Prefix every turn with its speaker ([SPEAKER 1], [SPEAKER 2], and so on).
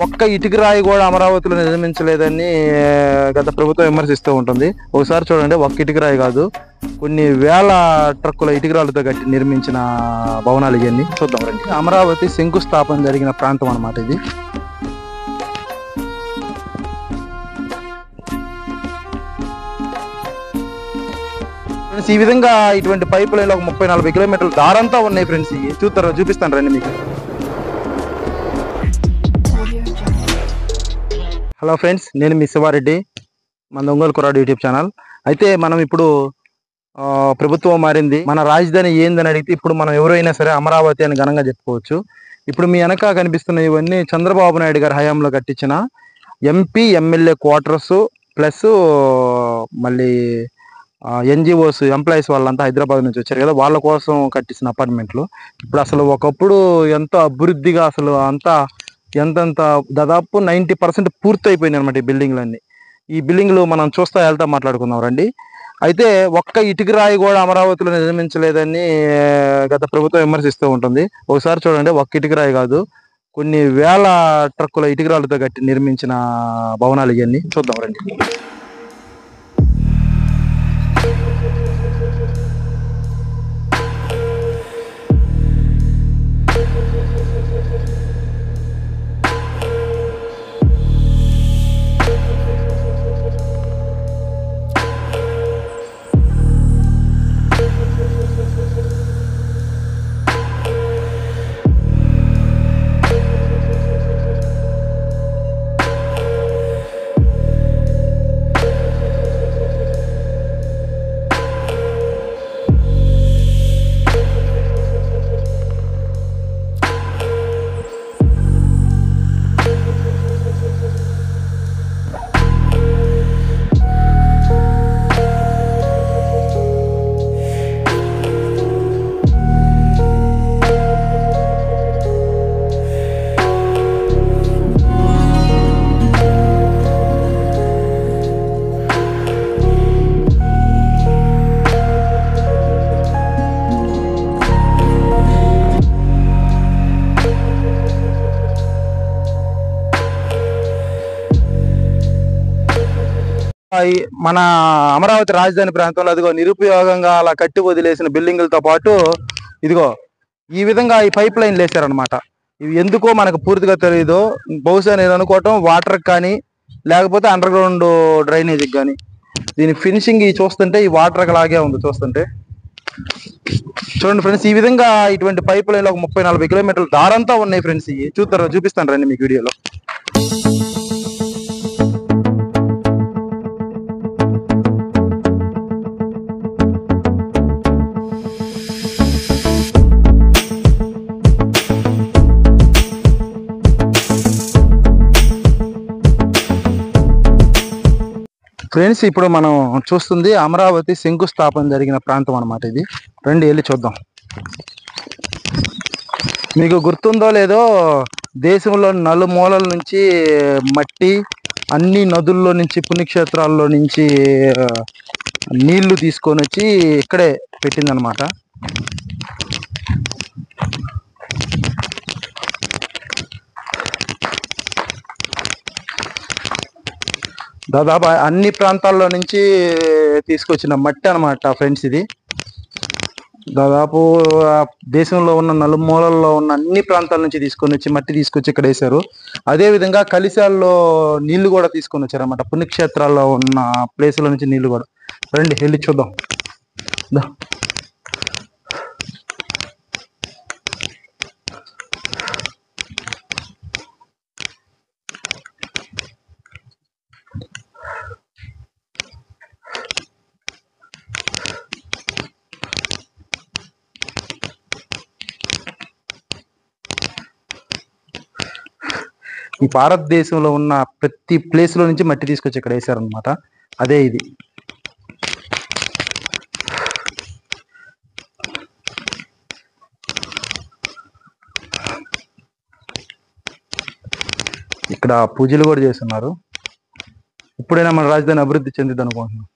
[SPEAKER 1] ఒక్క ఇటుక రాయి కూడా అమరావతిలో నిర్మించలేదని గత ప్రభుత్వం విమర్శిస్తూ ఉంటుంది. ఒకసారి చూడండి, ఒక్క ఇటుక రాయి కాదు, కొన్ని వేల ట్రక్కుల ఇటుక రాళ్ళతో కట్టి నిర్మించిన భవనాలు ఇవన్నీ చూద్దాం రండి. అమరావతి శంకుస్థాపన జరిగిన ప్రాంతం అన్నమాట ఇది. ఈ విధంగా ఇటువంటి పైప్ లైన్లో ఒక 30-40 కిలోమీటర్ల దారంతా ఉన్నాయి ఫ్రెండ్స్. ఇవి చూపిస్తాను రండి మీకు. హలో ఫ్రెండ్స్, నేను మీ శివారెడ్డి, మన ఒంగోలు కుర్రాడు యూట్యూబ్ ఛానల్. అయితే మనం ఇప్పుడు ప్రభుత్వం మారింది, మన రాజధాని ఏందని అడిగితే ఇప్పుడు మనం ఎవరైనా సరే అమరావతి అని ఘనంగా చెప్పుకోవచ్చు. ఇప్పుడు మీ వెనక కనిపిస్తున్న ఇవన్నీ చంద్రబాబు నాయుడు గారి హయాంలో కట్టించిన ఎంపీ ఎమ్మెల్యే క్వార్టర్స్ ప్లస్ మళ్ళీ ఎన్జిఓస్ ఎంప్లాయీస్ వాళ్ళంతా హైదరాబాద్ నుంచి వచ్చారు కదా, వాళ్ళ కోసం కట్టించిన అపార్ట్మెంట్లు. ఇప్పుడు అసలు ఒకప్పుడు ఎంతో అభివృద్ధిగా అసలు అంతా ఎంతంత దాదాపు 90% పూర్తి అయిపోయినాయి అనమాట ఈ బిల్డింగ్లన్నీ. ఈ బిల్డింగ్లు మనం చూస్తా వెళ్తా మాట్లాడుకుందాం రండి. అయితే ఒక్క ఇటుక రాయి కూడా అమరావతిలో నిర్మించలేదని గత ప్రభుత్వం విమర్శిస్తూ ఉంటుంది. ఒకసారి చూడండి, ఒక్క ఇటుక రాయి కాదు, కొన్ని వేల ట్రక్కుల ఇటుక రాళ్ళతో కట్టి నిర్మించిన భవనాలు ఇవన్నీ చూద్దాం రండి. మన అమరావతి రాజధాని ప్రాంతంలో అదిగో నిరుపయోగంగా అలా కట్టి వదిలేసిన బిల్డింగులతో పాటు ఇదిగో ఈ విధంగా ఈ పైప్ లైన్లు వేసారనమాట. ఇవి ఎందుకో మనకు పూర్తిగా తెలియదు. బహుశా నేను అనుకోవటం వాటర్కి కానీ లేకపోతే అండర్ గ్రౌండ్ డ్రైనేజీకి కానీ. దీని ఫినిషింగ్ చూస్తుంటే ఈ వాటర్ లాగే ఉంది చూస్తుంటే. చూడండి ఫ్రెండ్స్, ఈ విధంగా ఇటువంటి పైప్ లైన్లో ఒక 30-40 కిలోమీటర్ల దారంతా ఉన్నాయి ఫ్రెండ్స్. ఇవి చూపిస్తాను రండి మీకు వీడియోలో. ఫ్రెండ్స్, ఇప్పుడు మనం చూస్తుంది అమరావతి శంకుస్థాపన జరిగిన ప్రాంతం అన్నమాట ఇది. రండి వెళ్ళి చూద్దాం. మీకు గుర్తుందో లేదో, దేశంలో నలుమూలల నుంచి మట్టి, అన్ని నదుల్లో నుంచి పుణ్యక్షేత్రాల్లో నుంచి నీళ్లు తీసుకొని వచ్చి ఇక్కడే పెట్టిందనమాట. దాదాపు అన్ని ప్రాంతాల్లో నుంచి తీసుకొచ్చిన మట్టి అనమాట ఫ్రెండ్స్ ఇది. దాదాపు దేశంలో ఉన్న నలుమూలల్లో ఉన్న అన్ని ప్రాంతాల నుంచి తీసుకొని వచ్చి మట్టి తీసుకొచ్చి ఇక్కడ వేశారు. అదేవిధంగా కలిశాల్లో నీళ్లు కూడా తీసుకొని వచ్చారన్నమాట, పుణ్యక్షేత్రాల్లో ఉన్న ప్లేసుల నుంచి నీళ్లు కూడా. రండి వెళ్ళి చూద్దాం. ఈ భారతదేశంలో ఉన్న ప్రతి ప్లేస్ లో నుంచి మట్టి తీసుకొచ్చి ఇక్కడ వేసారనమాట. అదే ఇది. ఇక్కడ పూజలు కూడా చేస్తున్నారు. ఇప్పుడైనా మన రాజధాని అభివృద్ధి చెందింది అనుకుంటున్నాం.